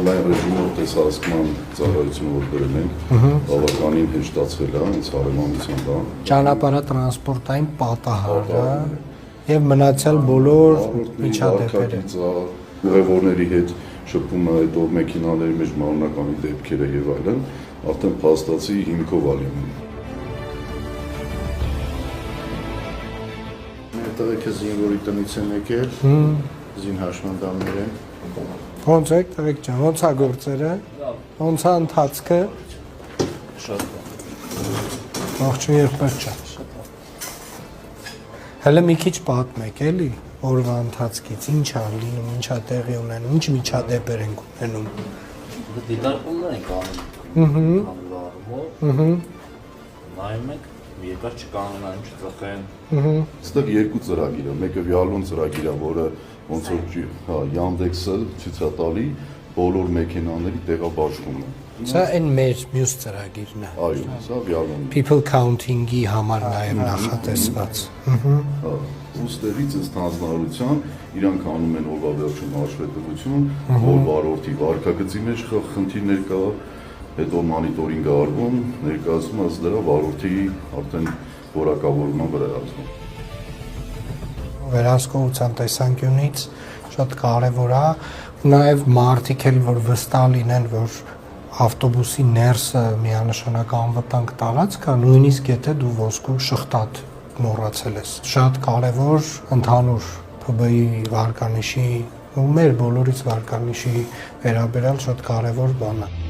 Online ռեժիմով տեսահասկման ծառայությունը որ գրել ենք, բավականին հեշտացվել է, հենց հարևանության բան։ Ճանապարհատրանսպորտային պատահար, եւ մնացյալ բոլոր միջադեպերը։ Ուղևորների հետ շփումը, հետո մեքենաների մեջ մանրանկանի դեպքերը եւ այլն, արդեն փաստացի հիմքով ա լինում։ Մեր տղեկը զինվորի տնից են եկել, զին հաշմանդամներ են։ Ոնց եք, տղեկ ջան, ոնց է գործերը, ոնց է ընթացքը։ Շատ Ողջույն եղբայր ջան։ Հələ մի քիչ պատմեք, էլի, օրվա ընթացքից, ինչ է լինում, ինչ է տեղի ունենում, ինչ միջադեպեր են ունենում։ Դիտարկումներ ենք անում։ Նայում ենք, երկար չկանոնային չծխեն։ Այստեղ երկու ծրագիր է, մեկը վիալուն ծրագիր է, որը ոնց որ Yandex-ը ցույց է տալի բոլոր մեքենաների տեղաբաշխումը։ Սա այն մեր մյուս ծրագիրն է։ Այո, սա վիալուն։ People counting-ի համար նաև նախատեսված։ Ուստերից ըստ հանձնարարության իրանք անում են օրվա վերջում հաշվետվություն, որ վարորդի վարկագծի մեջ խնդիրներ կա, հետո մոնիտորինգ է արվում, ներկայացումը ըստ դրա վարորդի արդեն որակավորման վրա է ազդում։ Վերահսկողության տեսանկյունից շատ կարևոր է, նաև մարդիկ էլ որ վստահ լինեն, որ ավտոբուսի ներսը միանշանակ անվտանգ տարածք է, նույնիսկ եթե դու ոսկու շղթատ մոռացել ես։ Շատ կարևոր ընդհանուր ՓԲ-ի վարկանիշի ու մեր բոլորիս վարկանիշի վերաբերյալ շատ կարևոր բան է։